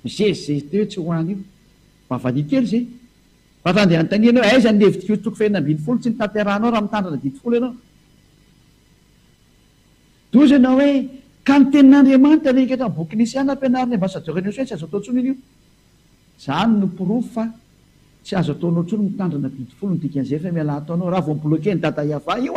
zezeze teo tsy hoany io mba valikely zay fa tandeha anontaniana hoe aiza ny Levitikos 2:12 tsy nitanterahanao raha mitandrina didi folo ianao. Toy ianao hoe ka ny tenin'Andriamanitra reka hatrany boky nisiana ampianariny ambasadeur ny tsy azo atao tsony io. Zany no pirofo fa tsy azo ataonao tsony mitandrina didi folo ny dikan'izay fa miala ataonao raha vao mibloke ny dada Iava io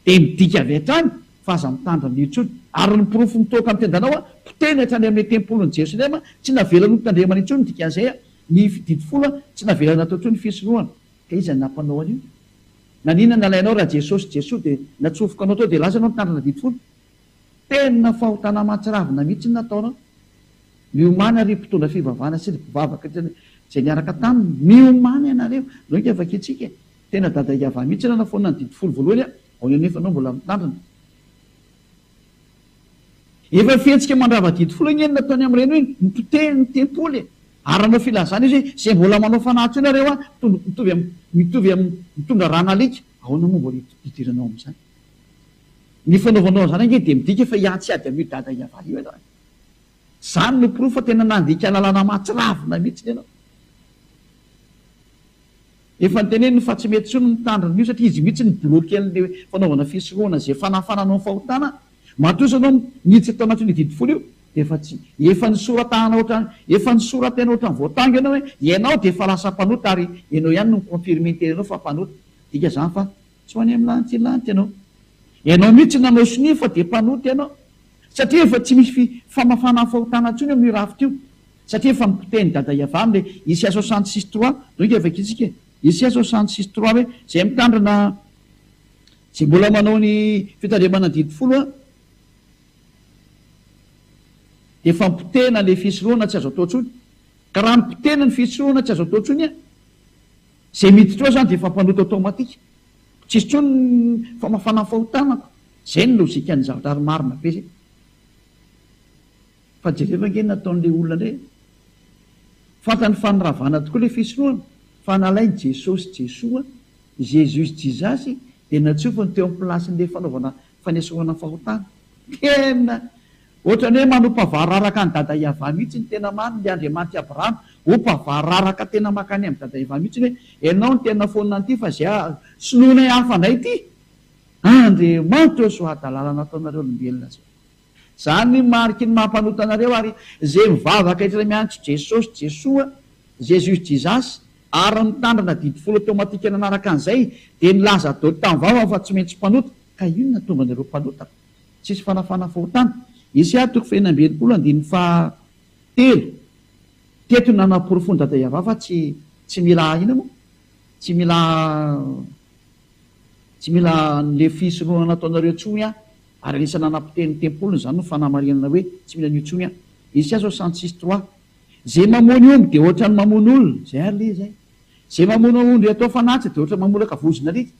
de midika avy hatrany fa aza mitandrina io tsony. Ary ny pirofo mitoka amin'ny tendanao poteny hatrany amin'ny tempolin'ny Jerosalema tsy navelana notandremana intsony ny dikan'izay ny didi folo tsy navelana atao tsony fisorohana. Ka iza ny nampanao an'io? Nanina nalainao raha Jesosy de natsofoka anao tao de lazanao mitandrina didi folo. Tena fahotana matsiravina mihitsy nataonao. Miomana ry mpitondra fivavahana sy ry mpivavaka zay niaraka taminy miomana ianareo no ikavaka itsika tena dada Iava mihitsy rana foana ny didi folo voalohany ao nefa anao mbola mitandrina. Efa fihetsika mandrava didi folo iny nataony amin'ireny hoe nitoteny ny tempoly ary anao filazana izy hoe zay mbola manao fanahy nareo mitovy mitondra ranalika ahoana moa mbola idiranao amin'izany. Ny fanaovanao zany ange de midika fa iatsy ady amin'io dada Iava io ianao. Zany no pirofo fa tena nandika lalàna matsiravina mihitsy ianao. Efa nyteneniny fa tsy mety tsony mitandrina io satria izy mihitsy ny bloke an'le fanaovana fisorohana zay fanafananao fahotana. Matoa sanao nitsy atao anatin'ny didi folo io de efa nisoratana ohatrany efa nisoratena ohatrany voatango ianao hoe ianao de efa lasa mpanota ary ianao ihany no confirmentery anao fa mpanota. Dika zany fa tsy ho any amin'ny lanitra ianao. Ianao mihitsy nanao sini fa de mpanota ianao satria efa tsy misy famafana fahotana tsony amin'ny rafitra io satria efa mipoteny dada Iava am'le Isaia 66:3 no ikavaka itsika Isaia 66:3 hoe zay mitandrina zay mbola manao ny fitandremana didi folo de efa mipotena le fisorohana tsy azo atao tsony. Ka raha mipotena ny fisorohana tsy azo atao tsony zay miditra ao zany de efa mpanota automatika tsisy tsony famafana fahotanako. Zay ny lozika ny zavatra ary marina be zay. Fa jereva nge nataon'le olona ndray fantany fanoravana tokoa le fisorohana fa nalainy Jesosy Jesoa Jesus Jesus de natsofony teo amin'ny plasin'le fanaovana fanesoana fahotana. Tena ohatrany hoe manompavararaka ny dada Iava mihitsy ny tena marina ny Andriamanitra Abrahama, opavararaka tena makany amin'ny dada Iava mihitsy hoe ianao ny tena fonina an'ity fa zay sinoana hafa indray ity. Andriamanitra so adalalana nataonareo olombelona zay. Zany mariky ny mampanota anareo ary zay mivavaka etra miantso Jesosy Jesoa, Jesus Jesus ary mitandrina didi folo teo matika nanaraka an'izay dia nilaza dao tamin'ny vava fa tsy maintsy mpanota. Ka ino na tonga anareo mpanota? Tsisy fanafana fahotana. Isaya 9:7 teto nanaporofon'ny dada Iava fa tsy mila ina moa, tsy mila le fisoroana nataonareo tsony ary anisany nanapiteny tempolony zany no fanamarinana hoe tsy mila nio tsony Isaya 66:3 zay mamono omby dia ohatrany mamono olona zay ary le zay, zay mamono ondry atao fanatitra dia ohatrany mamolaka vozona rika,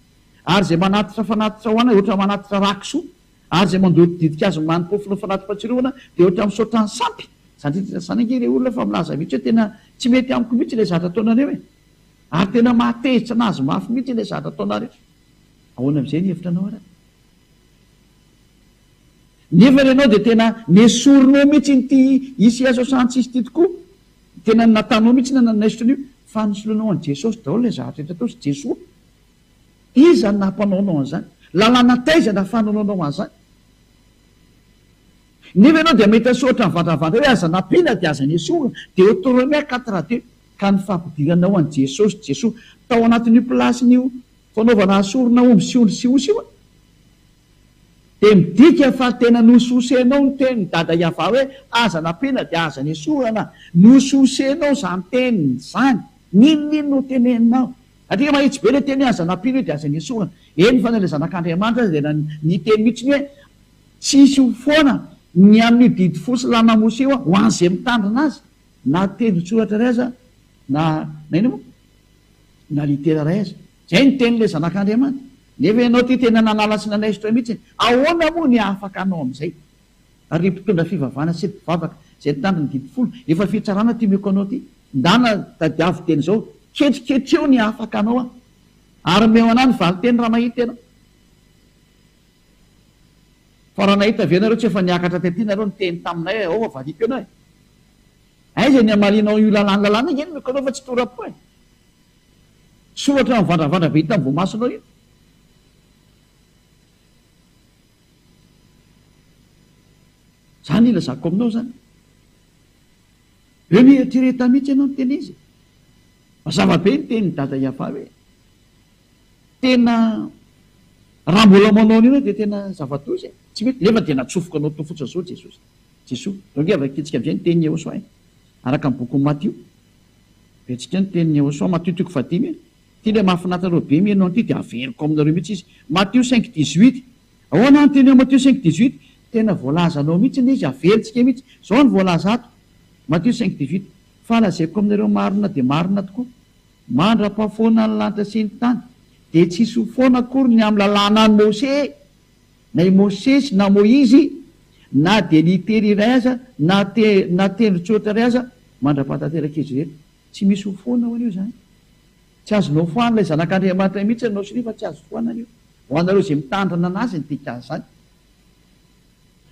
ary zay manatitra fanatitra hoana ohatrany manatitra rakisoa, ary zay mandoto didikazo manimpofona fanatrim-patsiroana dia ohatrany misaotra ny sampy. Zany ange olona fa milaza mihitsy hoe tena tsy mety amiko mihitsy le zatra ataonareo e, ary tena mahatezitra anazy mafy mihitsy le zatra ataonareo. Ahoana amin'izay ny hevitranao ara? Nefa ianao dia tena nesoronao mihitsy nyty Isaya 66 ty tokoa, tena natanao mihitsy nanesotranyio fa nisoloanao an' Jesosy daholo le zatra etra tao sy Jesoa. Iza ny nampanaonao an'izany? Lalàna taizana fanaonao an'izany. Nefa ianao dia mety asotra mivandravandra hoe aza nampina dia aza nesoa dia autonomie 4 ka ny fampidiranao an' Jesosy Jesoa tao anatin'io plasin'io fanaovana asorona omby sy ondry sy osy io dia midika fa tena nososenao ny teniny dada Iava hoe aza nampina dia aza nesoana, nososenao zany teniny zany. Ninonino no teneninao? Atria mahitsy be le teny aza nampina dia aza nesoana. Eny fa nale zanak'Andriamanitra dia ny teny mihitsy hoe tsisy ho foana ny amin'ny didy fosy lanamosy eo ho an'izay mitandrina azy, na teny tsoratra ray aza na ino moa na litera ray aza. Zay ny tenyle zanak'Andriamanitra. Nefa ianao ty tena nanala sy nanaisitra mihitsy, ahoana moa ny afaka anao amin'izay? Ary mpitondra fivavahana sy mpivavaka zay mitandrina didy folo efa fitsarana ty meko anao ty ndana tadiavo teny zao ketriketry eo ny afaka anao ary meo anany valy teny raha mahita ianao. Fa raha nahita avenareo tsy efa niakatra tety nareo ny teny taminay ao avaliko ianao e. Aiza ny amalinao io lalàna iny meko anao fa tsy torapo e. Soratra mivandravandra be hita amin'ny voamasonao io. Zany ilazako aminao zany. Eo mieritreretan mihitsy ianao ny teny izy. Mazava be ny teny dada Iava hoe tena raha mbola manao an'io dia tena zava-doza tsy mety. Nefa dia natsofoka anao tofotsiny zao Jesosy Jesoa. Dongeva kitsika amin'izay ny teny Jehosoa araka ny boky Matio. Betsika ny teny Jehosoa Matio 5:5 ty le mahafinaritra be mianao an'ity dia averiko aminareo mihitsy izy. Matio 5:18 ahoana ny teny Matio 5:18 tena voalazanao mihitsy izy, averintsika mihitsy. Zao ny voalaza ato Matio 5:18 fa lazaiko aminareo marina dia marina tokoa, mandra-pahafoana ny lanitra sy ny tany dia tsisy ho foana akory ny amin'ny lalàna ny Mose, na i Mosesy na Moizy, na dia litera iray aza na tendrotsotra ray aza mandra-pahatanteraka izy rehetra. Tsy misy ho foana ho an'io zany. Tsy azonao foana ilay zanak'Andriamanitra mihitsy anao sy fa tsy azo foana an'io ho anareo izay mitandrina anazy ny dikany zany.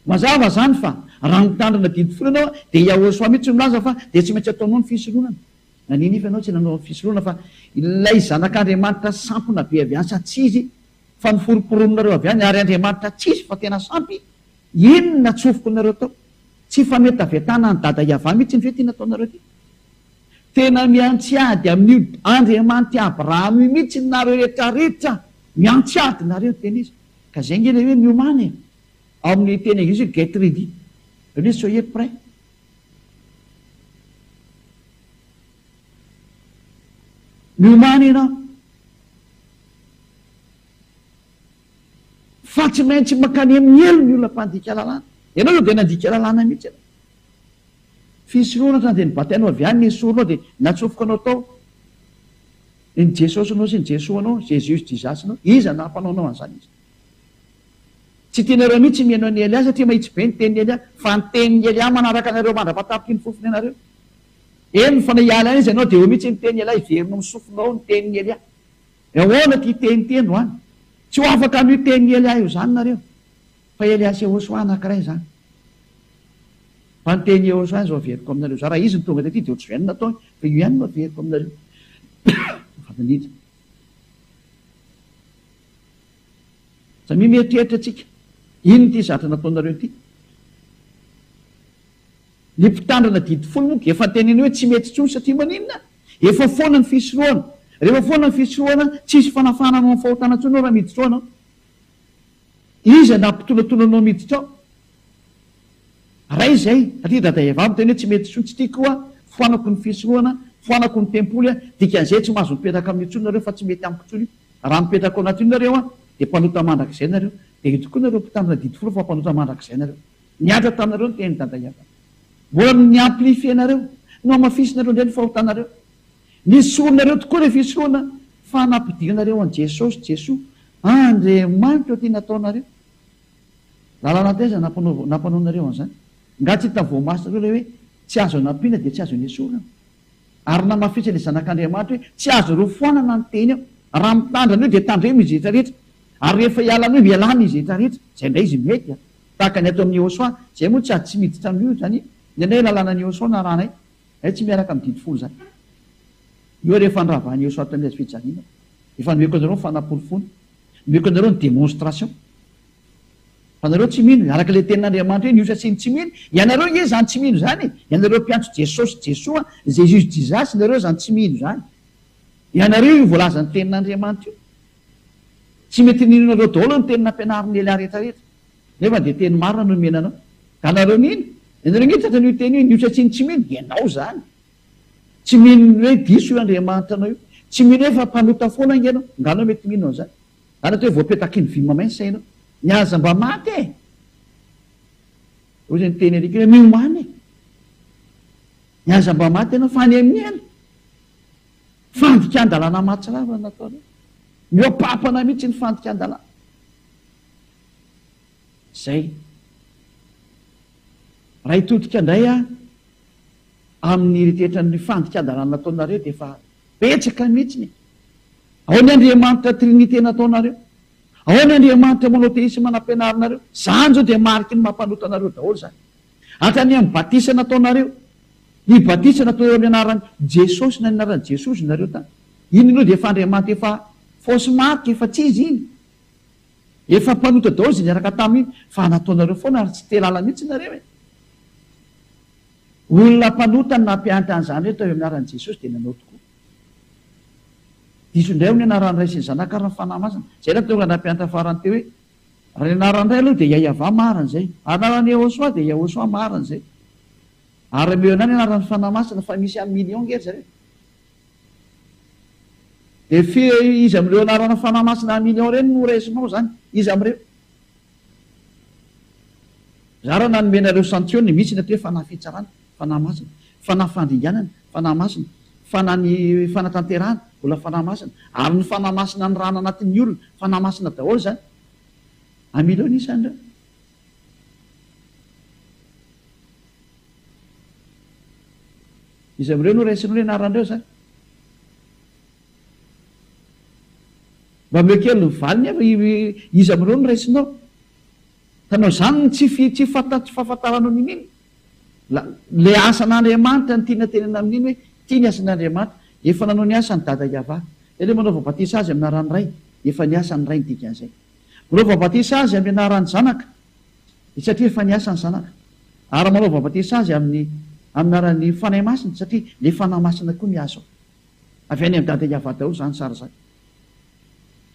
Mazava zany fa raha mitandrina didy folo ianao dia Jehosoa mihitsy milaza fa dia tsy maintsy ataonao ny fisoloanana. Naninifa ianao tsy nanao ny fisoloana fa ilay zanak'Andriamanitra sampona be avy any sa tsy izy fa niforomporominareo avy any ary Andriamanitra tsisy fa tena sampy. Ino natsofoko nareo tao? Tsy fametavetana ny dada Iava mihitsy ny fe tena ataonareo ty. Tena miantsiady amin'io Andriamanitra Abrahama mihitsy nareo rehetrarehetra, miantsiady nareo teny izy. Ka zay ngely hoe miomany amin'ny teny anglisy get ready, le soyez prêt. Miomany ianao fa tsy maintsy makany amin'ny elo ny olona mpandika lalàna. Ianao io dia nandika lalàna mihitsy ianao. Fisoloana ohatrany dia nibatainao avy any nesoronao dia natsofoka anao tao ny Jesosy anao sy ny Jesoa anao, Jesus Jesus anao. Iza nampanaonao an'izany izy? Tsy tianareo mihitsy mihaino ny Elia satria mahitsy be ny tenin'ny Elia, fa ny tenin'ny Elia manaraka anareo mandra-patapiky ny fofony anareo. Eny fa naiala any izy ianao dia eo mihitsy ny tenin'ny Elia iverinao misofonao ny tenin'ny Elia. Ahoana ty teniteny hoany? Tsy ho afaka amin'io tenin'ny Elia io zany nareo. fa Elias Yehosoa anankiray zany. Fa nyteny Yehosoa zao averiko aminareo za raha izy ny tonga taty dia ohatry zany natao fa io ihany no averiko aminareo. Fanindra. Za mieritreritra atsika. Ino ty zatra nataonareo ty? Ny mpitandrana didy folo moa efa teneny hoe tsy mety tsony satria maninona? Efa foana ny fisorohana. Rehefa foana ny fisorohana, tsisy fanafana anao amin'ny fahotana tsony raha miditra anao. Iza nampitolatolanao miditra ao? Raha izay, satria dada Eva teny hoe tsy mety tsony, tsy tiako koa foanako ny fisorohana, foanako ny tempoly dikan'izay tsy mahazo mipetraka amin'ny tsony nareo fa tsy mety amiko tsony. Raha mipetraka ao anatiny nareo dia mpanota mandrakizay nareo. Dia tokoa nareo mpitandrina didy folo fa mpanota mandrakizay nareo. Niatra taminareo ny teny dada Eva. Mbola ny amplifienareo no amafisinareo indray ny fahotanareo. Ny soronareo tokoa rehefa fisoroana fa nampidirinareo an' Jesosy, Jesoa, Andriamanitra io ty nataonareo. Lalàna taiza nampanaonareo an'izany. Nga tsy hitany voamasina reo hoe tsy azo anampiana dia tsy azo ny esorana. Ary namafisa ilay zanak'Andriamanitra hoe tsy azo ro foanana ny teny ao. Raha mitandrina io dia tandremo izy rehetra rehetra. Ary rehefa hialana io mialana izy rehetra rehetra. Zay indray izy mety. Tahaka ny atao amin'ny Yehosoa, zay moa tsy ady tsy miditra amin'io zany. Indray lalàna ny Yehosoa na ranay. Tsy miaraka amin'ny didy folo zany. Io rehefa nravahany Yehosoa tamin'ny azy fijaliana. Efa nomeko anareo ny fanapolifony. Nomeko anareo ny démonstration. Fa nareo tsy mino, araka ilay tenin'Andriamanitra hoe niosa siny tsy mino. Ianareo nge zany tsy mino zany. Ianareo mpiantso Jesosy, Jesoa, Jésus Jesus, nareo zany tsy mino zany. Ianareo io voalaza ny tenin'Andriamanitra io. Tsy mety ninonareo daholo ny tenina ampianarin'ny Elia rehetra rehetra. Nefa dia teny marina no menanao. Ka nareo mino. Ianareo nge tratrany io teny hoe niosa siny tsy mino, ianao zany. Tsy mino hoe diso io Andriamanitra anao io. Tsy mino hoe fa mpanota foana ingenao. Nganao mety mino an'izany. Zany atao hoe voapetaky ny vy mamay ny sainao. Niaza mba maty e. Ozy ny teny alika hoe miomany e. Niaza mba maty ianao fa any amin'ny ena. Fandikan-dalàna mahatsirava nataonao. Miopapana mihitsy ny fandikan-dalàna. Zay. Raha hitodika indray amin'ny rehetra ny fandikan-dalàna nataonareo dia efa betsaka mihitsy. Ao ny Andriamanitra trinité nataonareo. Ao ny Andriamanitra monoteisme manampianarinareo. Zany zao dia mariky ny mampanotanareo daholo zany. Hatrany amin'ny batisa nataonareo. Ny batisa natao amin'ny anaran'i Jesosy na ny anaran'i Jesosy nareo tany. Iny aloha dia efa Andriamanitra efa fausse marque efa tsy izy iny. Efa mpanota daholo izay niaraka taminy fa nataonareo foana ary tsy telala mihitsy nareo e. Olona mpanota ny nampianatra an'izany hoe tao amin'ny anaran'i Jesosy dia nanao tokoa. Diso indray amin'ny anaran'ny Ray sy ny Zanaka ary ny fanahy masina. Zay na tonga nampianatra farany teo hoe raha ny anaran'iray aloha dia Yahva marina izay. Anaran'ny Yehosoa dia Yehosoa marina izay. Ary meo ihany anaran'ny fanahy masina fa misy amin'ny million ngery zareo. Dia izy amin'ireo anarana fanahy masina million ireny no raisinao zany. Izy amin'ireo. Za raha nanomenareo santiony misy natao hoe fanahy fitsarana, fanahy masina, fanahy fandringanana, fanahy masina, fanahy fanatanterahana, mbola fanahy masina. Ary ny fanahy masina ny rano anatin'ny olona, fanahy masina daholo zany. Amilio isany ireo. Izy amin'ireo no raisinao anaran'ireo zany. Mba meo kely ny valiny afa izy amin'ireo no raisinao. Tanao zany tsy fahafantaranao nin'iny. Le asan'Andriamanitra ny tiana tenena amin'iny hoe tia ny asan'Andriamanitra. Efa nanao ny asany dada Yahva. Ele manao vabatisa azy amin'ny anaran'ny Ray. Efa ny asany Ray ny dikan'izay. Manao vabatisa azy amin'ny anaran'ny Zanaka. Satria efa ny asany Zanaka. Ary manao vabatisa azy amin'ny anaran'ny fanahy masina satria le fanahy masina koa ny azo. Avy any amin'ny dada Yahva daholo zany sara zany.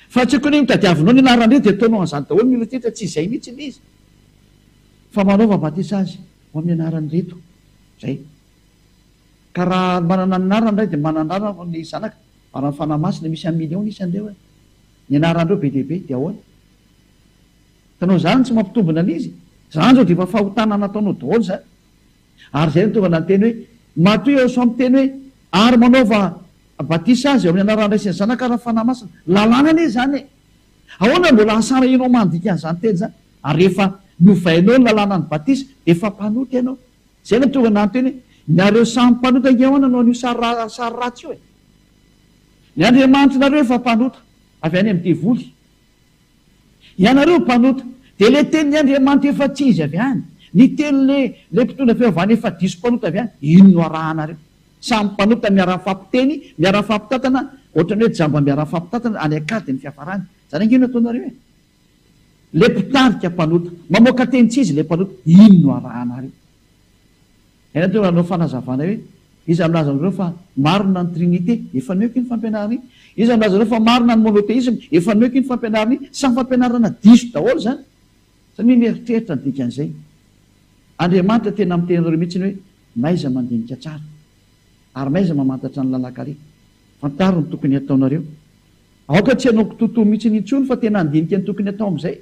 Fa tsy koa ny mitadiavinao ny anaran'ireo dia ataonao an'izany daholo ny olona tsy izay mihitsy ny izy. Fa manao vabatisa azy ho amin'ny anaran'ireto. Zay. Ka raha manana ny anarany iray dia manandrana ny Zanaka. Ary ny fanahy masina misy amin'ny million isan'ireo. Ny anaran'ireo be dehibe dia ahoana. Tanao zany tsy mampitombona an'izy. Zany zao dia efa fahotana nataonao daholo zany. Ary zay no tonga nanteny hoe matoy eo so miteny hoe ary manaova batisa azy amin'ny anaran'ny Ray sy ny Zanaka ary ny fanahy masina. Lalàna anie zany e. Ahoana mbola asara ianao mandika an'izany teny zany. Ary rehefa novainao ny lalàna ny batisa dia efa mpanota ianao. Zay no tonga nanteny hoe nareo samy mpanota nge ahoana no an'io sary ratsy io e. Ny Andriamanitra nareo efa mpanota avy any amin'ny devoly. Ianareo mpanota dia le tenin'ny Andriamanitra efa tsy izy avy any, ny teny le mpitondra fivavahana efa diso mpanota avy any, ino no arahanareo? Samy mpanota miara-fampiteny, miara-fampitatana, ohatrany hoe jamba miara-fampitatana any akady ny fiafarany. Zany angino ataonareo e? Le mpitarika mpanota, mamoaka teny tsy izy le mpanota, ino no arahanareo? Ena to anao fanazavana hoe izy milaza amin'ireo fa marina ny trinité, efa noeky ny fampianarana iny. Izy milaza ireo fa marina ny monotéisme, efa noeky ny fampianarana iny. Samy fampianarana diso daholo zany. Satria mieritreritra ny dikan'izay. Andriamanitra tena amin'ny tenareo mihitsy hoe maiza mandinika tsara, ary maiza mamantatra ny lalakare. Fantaro ny tokony ataonareo. Aoka tsy hanao tontolo mihitsy nintsony fa tena andinika ny tokony atao amin'izay.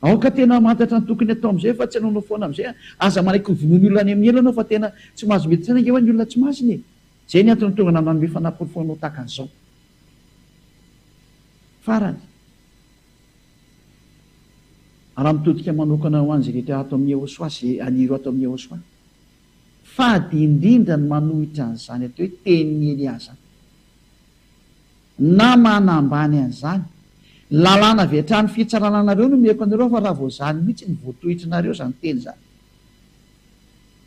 Aoka tena mantatra ny tokony atao amin'izay fa tsy hanaonao foana amin'izay. Aza manaiky vonoan'ny olona any amin'ny elo anao fa tena tsy mahazo mety tsara ange ho ny olona tsy masiny. Zay ny antony tonga nanome fanaporofonao tahaka an'izao. Farany. Raha mitodika manokana ho an'izay rehetra ato amin'ny Yehosoa sy aniro ato amin'ny Yehosoa. Fady indrindra ny manohitra an'izany atao hoe tenin'ny Eliasa. Na manambany an'izany. Lalàna avy hatrany fitsarananareo no meko anareo fa raha voazany mihitsy ny voatohitrinareo zany teny zany.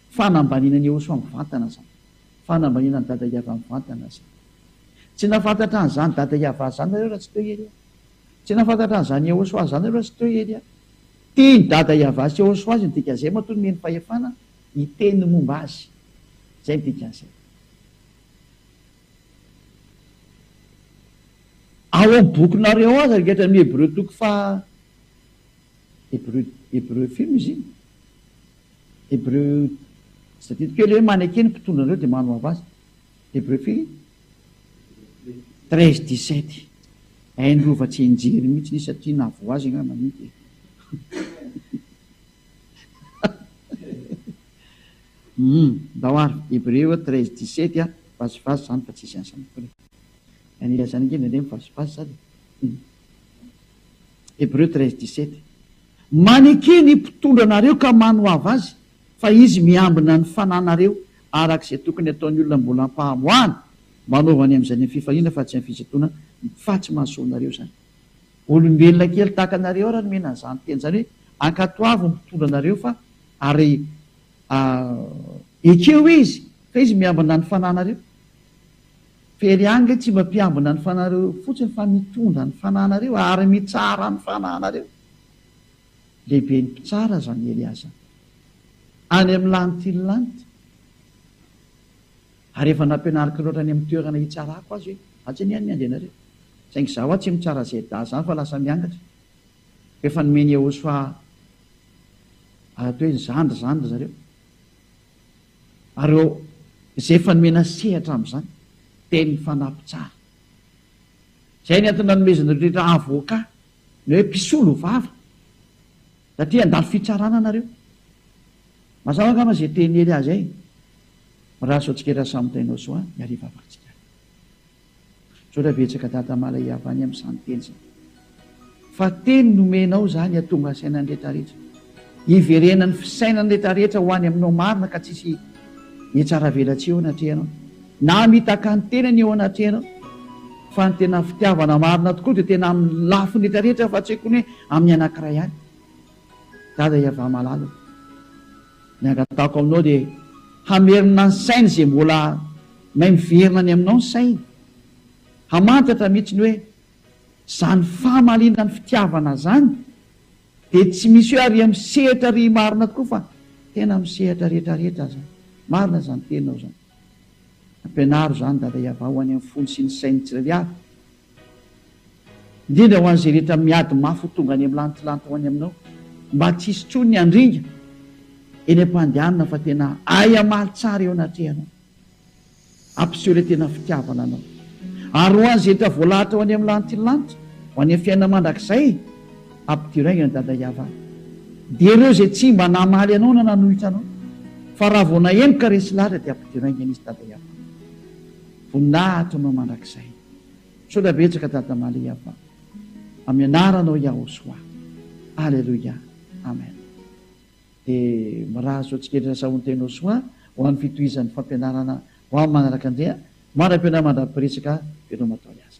Fanambanina ny Yehosoa mivantana zany. Fanambanina ny dada Iava mivantana zany. Tsy nafantatra an'izany dada Iava zany nareo raha tsy teo Elia. Tsy nafantatra an'izany Yehosoa zany nareo raha tsy teo Elia. Teny dada Iava sy Yehosoa azy ny dikan'izay matoa ny fahefana hiteny momba azy. Zay ny dikan'izay. Ao amin'ny bokinareo azy rehetra amin'ny Hébreu toko fa Hébreu film izy iny. Hébreu satria kely hoe manekeny mpitondra anareo dia manao avy azy. Hébreu film 13-17. Hainrova tsy injery mihitsy ny satria navo azy nga manity. Dahoary Hébreu 13-17 vasivasy zany fa tsisy an'izany koa. Anila zany nge nandre mivasivasy zany. Hébreu 13-17. Manekeny mpitondra anareo ka manohava azy fa izy miambina ny fananareo arak'izay tokony ataon'ny olona mbola ampahamoana manaovany amin'izany ny fifahina fa tsy amin'ny fisetoana fa tsy mahasoanareo zany. Olombelona kely tahaka anareo raha nomena an'izany teny zany hoe ankatoavo mpitondra anareo fa ary ekeo izy fa izy miambina ny fananareo. Fery ange tsy mampiambina ny fananareo fotsiny fa mitondra ny fananareo ary mitsara ny fananareo. Lehibe ny mpitsara zany Eliasa. Any amin'ny lanitra ny lanitra. Ary efa nampianariko loatra any amin'ny toerana hitsarako azy hoe atsy ny any andehanareo. Saingy zaho tsy mitsara zay da zany fa lasa miangatra. Efa nomeny Yehosoa atao hoe zandry zareo. Ary izay efa nomena sehatra amin'izany. Teny fanampy tsara. Zay ny antony nanomezana rehetra avoaka ny hoe mpisolo vava. Satria andalo fitsarana nareo. Mazava angamba zay teny Elia zay. Raha soatsika samy tainao soa miariva avatsika. Sotra betsaka data mala Iava any amin'izany teny zany. Fa teny nomenao zany atonga sainany rehetrarehetra. Iverenany fisainany rehetrarehetra ho any aminao marina ka tsisy hitsara velatsy eo anatrehanao. Na mitaka ny tenany eo anatrehanao. Fa ny tena fitiavana marina tokoa dia tena amin'ny lafiny rehetrarehetra fa tsy haiko hoe amin'ny anankiray ihany. Dada Iava malala. Ny angatahako aminao dia hamerina ny sainy izay mbola mahay miverina ny aminao ny sainy. Hamantatra mihitsy ny hoe zany fahamalina ny fitiavana zany dia tsy misy hoe ary misehatra ry marina tokoa fa tena misehatra rehetrarehetra zany. Marina zany tenao zany. Ampianaro zany dada Iava ho any amin'ny fony sy ny sainy tsirairay avy. Indrindra ho an'izay rehetra miady mafy tonga any amin'ny lantilanty ho any aminao. Mba tsy hisy tsony ny andringa eny am-pandehanana fa tena ay amaly tsara eo anatrehanao. Ampiseho ilay tena fitiavana anao. Ary ho an'izay rehetra voalahatra ho any amin'ny lantilanitra, ho any amin'ny fiainana mandrakizay, ampitiraingana dada Iava. Dia ireo izay tsy mba namaly anao na nanohitra anao. Fa raha vao nahemoka resy lahatra dia ampitiraingana izy dada Iava. Voninahitra anao mandrakizay. Sotra betsaka dada mala Iava. Amin'ny anaranao Yehosoa. Alleluia. Amen. Dia miraha soatsiketra sahony tenao soa ho amin'ny fitohizan'ny fampianarana ho amin'ny manaraka andrea. Mara-pianarana mandra-piresaka ianao matao azy.